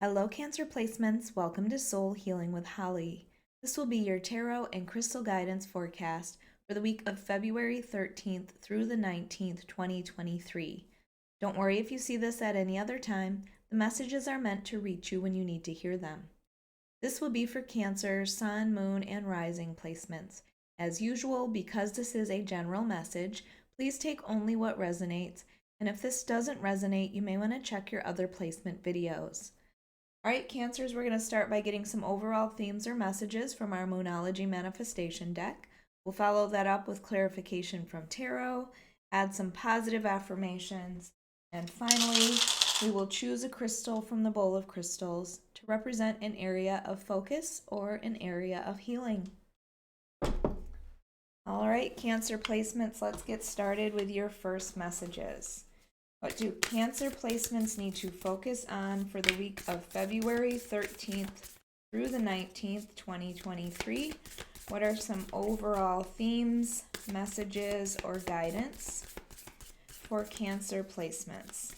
Hello, Cancer placements. Welcome to Soul Healing with Holly. This will be your tarot and crystal guidance forecast for the week of February 13th through the 19th, 2023. Don't worry if you see this at any other time. The messages are meant to reach you when you need to hear them. This will be for Cancer, Sun, Moon, and Rising placements. As usual, because this is a general message, please take only what resonates, and if this doesn't resonate, you may want to check your other placement videos. All right, Cancers, we're going to start by getting some overall themes or messages from our Moonology Manifestation deck. We'll follow that up with clarification from tarot, add some positive affirmations, and finally, we will choose a crystal from the bowl of crystals to represent an area of focus or an area of healing. All right, Cancer placements, let's get started with your first messages. What do Cancer placements need to focus on for the week of February 13th through the 19th, 2023? What are some overall themes, messages, or guidance for Cancer placements?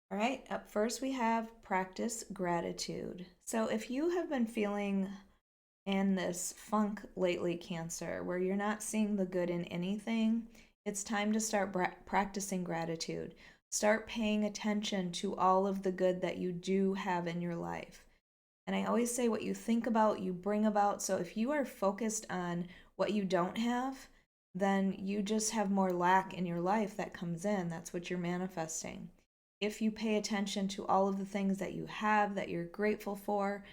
All right, up first we have practice gratitude. So if you have been feeling in this funk lately, Cancer, where you're not seeing the good in anything, it's time to start practicing gratitude. Start paying attention to all of the good that you do have in your life. And I always say what you think about, you bring about. So if you are focused on what you don't have, then you just have more lack in your life that comes in. That's what you're manifesting. If you pay attention to all of the things that you have, that you're grateful for,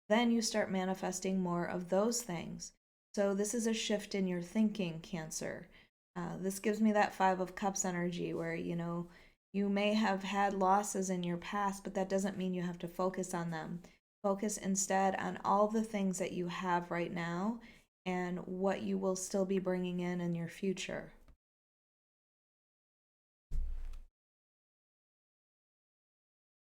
then you start manifesting more of those things. So this is a shift in your thinking, Cancer. This gives me that Five of Cups energy where, you may have had losses in your past, but that doesn't mean you have to focus on them. Focus instead on all the things that you have right now and what you will still be bringing in your future.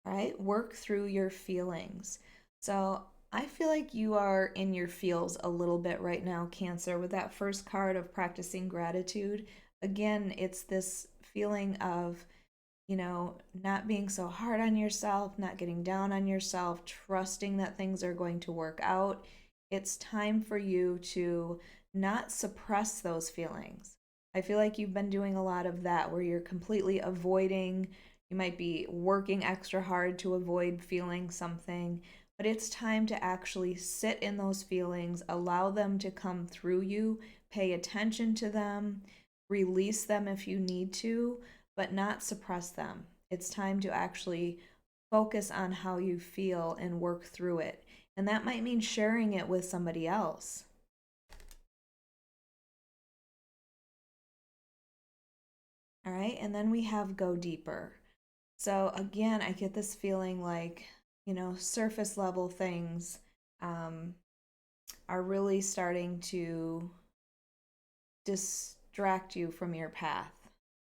All right, work through your feelings. So I feel like you are in your feels a little bit right now, Cancer, with that first card of practicing gratitude. Again, it's this feeling of, not being so hard on yourself, not getting down on yourself, trusting that things are going to work out. It's time for you to not suppress those feelings. I feel like you've been doing a lot of that where you're completely avoiding, you might be working extra hard to avoid feeling something, but it's time to actually sit in those feelings, allow them to come through you, pay attention to them, release them if you need to, but not suppress them. It's time to actually focus on how you feel and work through it. And that might mean sharing it with somebody else. All right, and then we have go deeper. So again, I get this feeling like, surface level things are really starting to distract you from your path.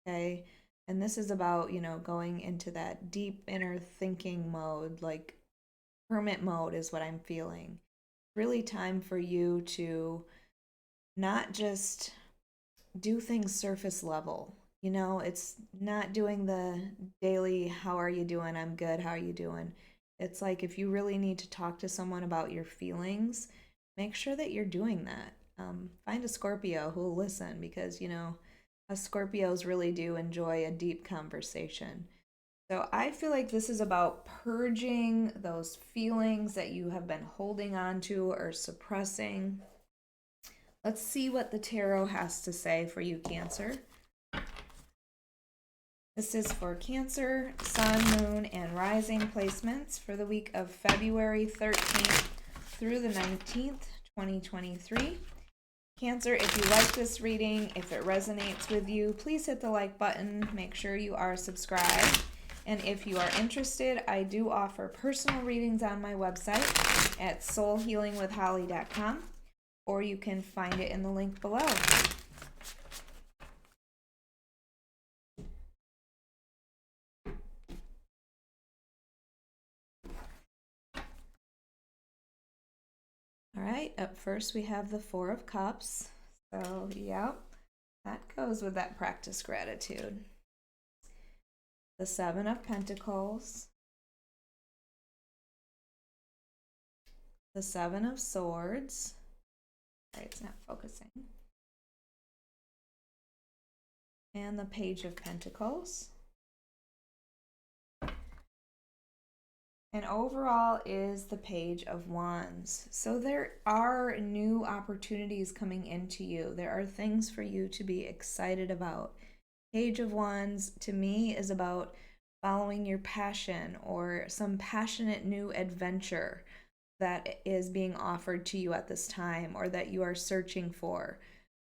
Okay. And this is about, going into that deep inner thinking mode, like hermit mode is what I'm feeling. Really time for you to not just do things surface level. It's not doing the daily, how are you doing? I'm good. How are you doing? It's like if you really need to talk to someone about your feelings, make sure that you're doing that. Find a Scorpio who will listen because, us Scorpios really do enjoy a deep conversation. So I feel like this is about purging those feelings that you have been holding on to or suppressing. Let's see what the tarot has to say for you, Cancer. This is for Cancer, Sun, Moon, and Rising placements for the week of February 13th through the 19th, 2023. Cancer, if you like this reading, if it resonates with you, please hit the like button. Make sure you are subscribed. And if you are interested, I do offer personal readings on my website at soulhealingwithholly.com, or you can find it in the link below. All right, up first we have the Four of Cups. So, yeah, That goes with that practice gratitude. The Seven of Pentacles, the Seven of Swords. Sorry, it's not focusing. And the Page of Pentacles. And overall is the Page of Wands. So there are new opportunities coming into you. There are things for you to be excited about. Page of Wands to me is about following your passion or some passionate new adventure that is being offered to you at this time or that you are searching for.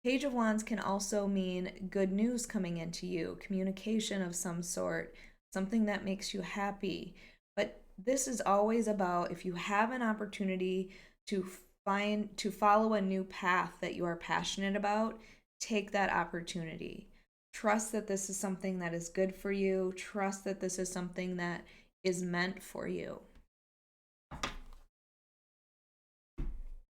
Page of Wands can also mean good news coming into you, communication of some sort, something that makes you happy. But this is always about if you have an opportunity to follow a new path that you are passionate about, take that opportunity. Trust that this is something that is good for you. Trust that this is something that is meant for you.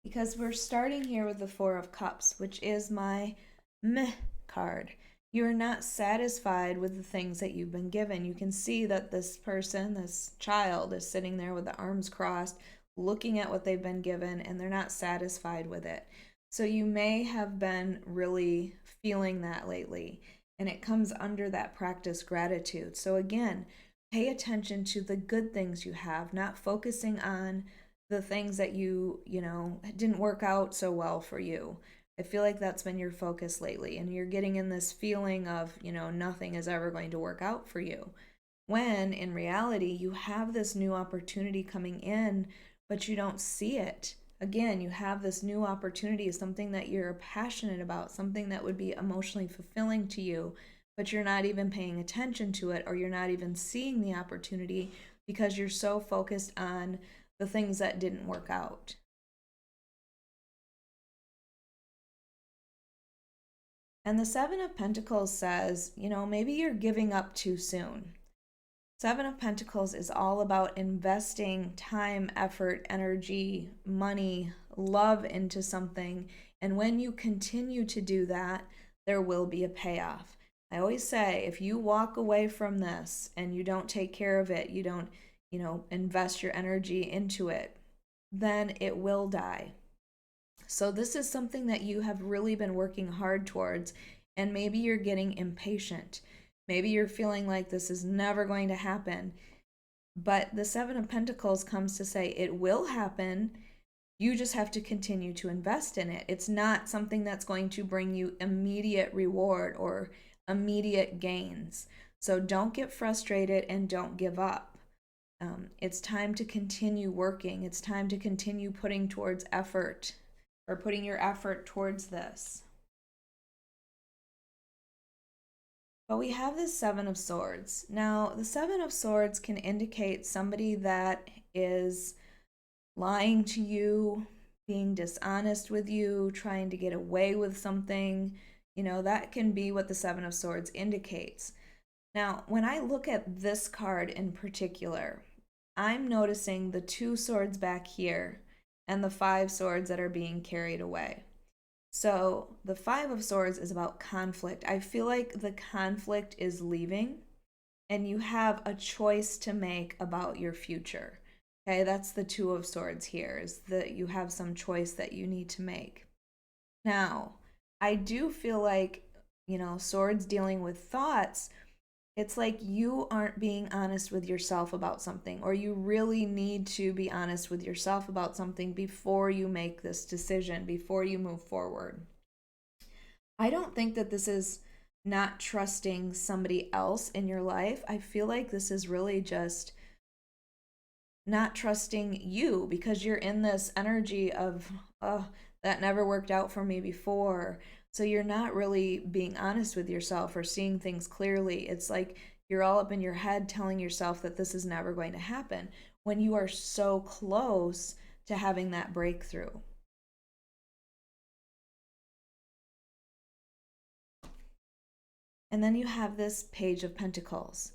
Because we're starting here with the Four of Cups, which is my meh card. You're not satisfied with the things that you've been given. You can see that this person, this child, is sitting there with the arms crossed, looking at what they've been given, and they're not satisfied with it. So you may have been really feeling that lately, and it comes under that practice gratitude. So again, pay attention to the good things you have, not focusing on the things that you didn't work out so well for you. I feel like that's been your focus lately, and you're getting in this feeling of, nothing is ever going to work out for you. When in reality, you have this new opportunity coming in, but you don't see it. Again, you have this new opportunity, something that you're passionate about, something that would be emotionally fulfilling to you, but you're not even paying attention to it, or you're not even seeing the opportunity because you're so focused on the things that didn't work out. And the Seven of Pentacles says, maybe you're giving up too soon. Seven of Pentacles is all about investing time, effort, energy, money, love into something. And when you continue to do that, there will be a payoff. I always say, if you walk away from this and you don't take care of it, you don't, invest your energy into it, then it will die. So this is something that you have really been working hard towards, and maybe you're getting impatient. Maybe you're feeling like this is never going to happen. But the Seven of Pentacles comes to say it will happen. You just have to continue to invest in it. It's not something that's going to bring you immediate reward or immediate gains. So don't get frustrated and don't give up. It's time to continue working. It's time to continue putting towards effort, or putting your effort towards this. But we have this Seven of Swords. Now, the Seven of Swords can indicate somebody that is lying to you, being dishonest with you, trying to get away with something. That can be what the Seven of Swords indicates. Now, when I look at this card in particular, I'm noticing the two swords back here and the five swords that are being carried away. So the Five of Swords is about conflict. I feel like the conflict is leaving and you have a choice to make about your future. Okay, that's the Two of Swords here, is that you have some choice that you need to make. Now, I do feel like, swords dealing with thoughts, it's like you aren't being honest with yourself about something, or you really need to be honest with yourself about something before you make this decision, before you move forward. I don't think that this is not trusting somebody else in your life. I feel like this is really just not trusting you, because you're in this energy of, oh, that never worked out for me before. So you're not really being honest with yourself or seeing things clearly. It's like you're all up in your head telling yourself that this is never going to happen when you are so close to having that breakthrough. And then you have this Page of Pentacles.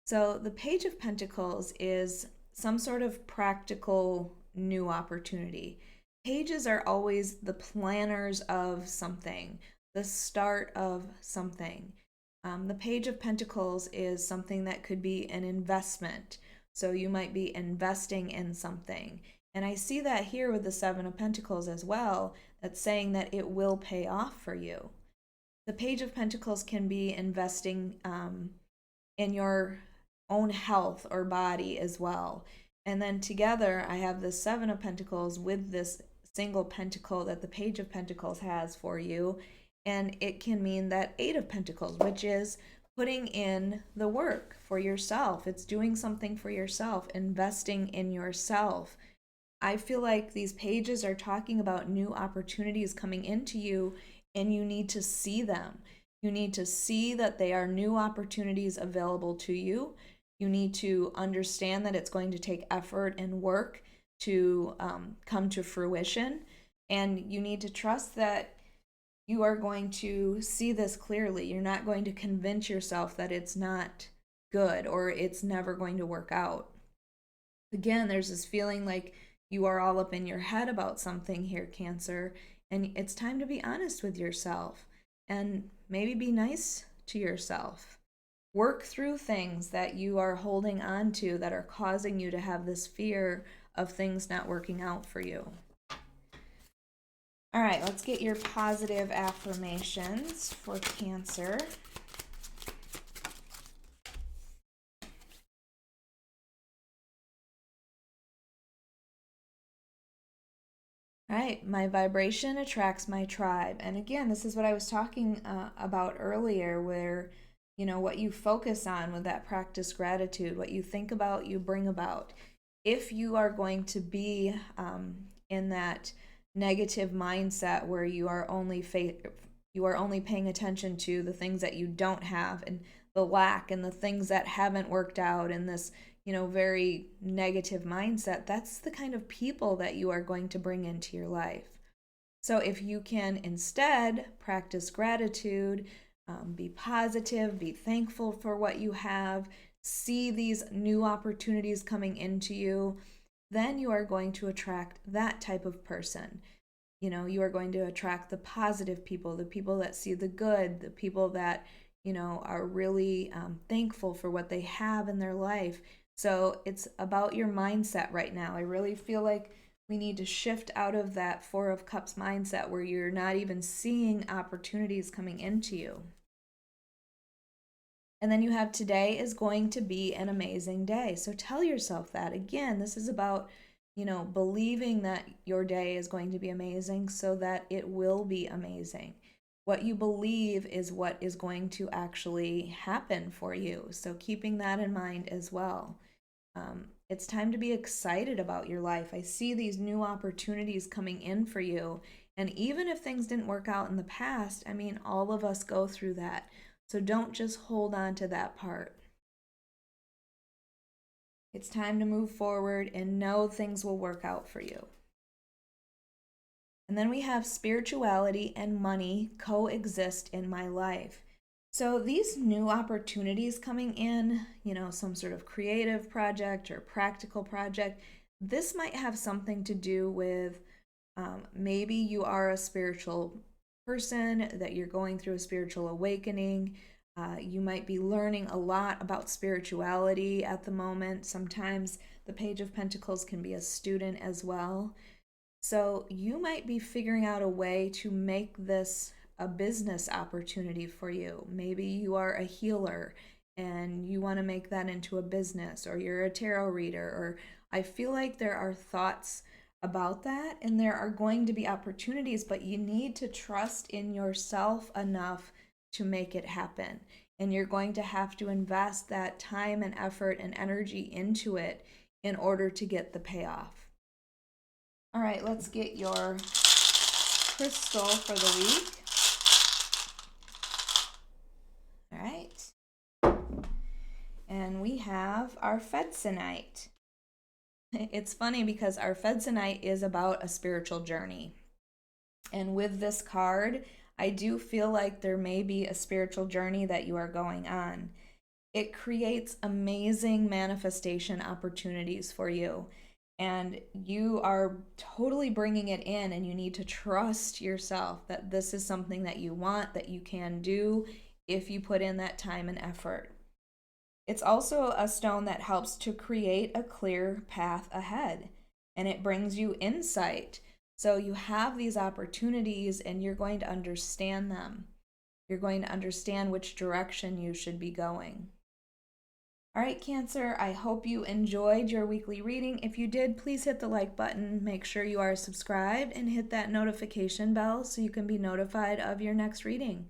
So the Page of Pentacles is some sort of practical new opportunity. Pages are always the planners of something. the start of something. The Page of Pentacles is something that could be an investment. So you might be investing in something. And I see that here with the Seven of Pentacles as well. That's saying that it will pay off for you. The Page of Pentacles can be investing in your own health or body as well. And then together, I have the Seven of Pentacles with this single pentacle that the Page of Pentacles has for you. And it can mean that Eight of Pentacles, which is putting in the work for yourself. It's doing something for yourself, investing in yourself. I feel like these pages are talking about new opportunities coming into you, and you need to see them. You need to see that they are new opportunities available to you. You need to understand that it's going to take effort and work to come to fruition. And you need to trust that you are going to see this clearly. You're not going to convince yourself that it's not good or it's never going to work out. Again, there's this feeling like you are all up in your head about something here, Cancer, and it's time to be honest with yourself and maybe be nice to yourself. Work through things that you are holding on to that are causing you to have this fear of things not working out for you. All right, let's get your positive affirmations for Cancer. All right, my vibration attracts my tribe. And again, this is what I was talking about earlier, where, what you focus on with that practice gratitude, what you think about, you bring about. If you are going to be in that negative mindset where you are only paying attention to the things that you don't have and the lack and the things that haven't worked out and this very negative mindset, that's the kind of people that you are going to bring into your life. So if you can instead practice gratitude, be positive, be thankful for what you have, see these new opportunities coming into you, then you are going to attract that type of person. You are going to attract the positive people, the people that see the good, the people that, are really thankful for what they have in their life. So it's about your mindset right now. I really feel like we need to shift out of that Four of Cups mindset where you're not even seeing opportunities coming into you. And then you have today is going to be an amazing day. So tell yourself that. Again, this is about, believing that your day is going to be amazing so that it will be amazing. What you believe is what is going to actually happen for you. So keeping that in mind as well. It's time to be excited about your life. I see these new opportunities coming in for you. And even if things didn't work out in the past, all of us go through that. So don't just hold on to that part. It's time to move forward and know things will work out for you. And then we have spirituality and money coexist in my life. So these new opportunities coming in, some sort of creative project or practical project, this might have something to do with maybe you are a spiritual person, that you're going through a spiritual awakening. You might be learning a lot about spirituality at the moment. Sometimes the Page of Pentacles can be a student as well. So you might be figuring out a way to make this a business opportunity for you. Maybe you are a healer and you want to make that into a business, or you're a tarot reader, or I feel like there are thoughts about that and there are going to be opportunities, but you need to trust in yourself enough to make it happen. And you're going to have to invest that time and effort and energy into it in order to get the payoff. All right, let's get your crystal for the week. All right. And we have our Fedsinite. It's funny because our Fedsinite is about a spiritual journey. And with this card, I do feel like there may be a spiritual journey that you are going on. It creates amazing manifestation opportunities for you. and you are totally bringing it in, and you need to trust yourself that this is something that you want, that you can do if you put in that time and effort. It's also a stone that helps to create a clear path ahead, and it brings you insight. So you have these opportunities and you're going to understand them. You're going to understand which direction you should be going. All right, Cancer, I hope you enjoyed your weekly reading. If you did, please hit the like button. Make sure you are subscribed and hit that notification bell so you can be notified of your next reading.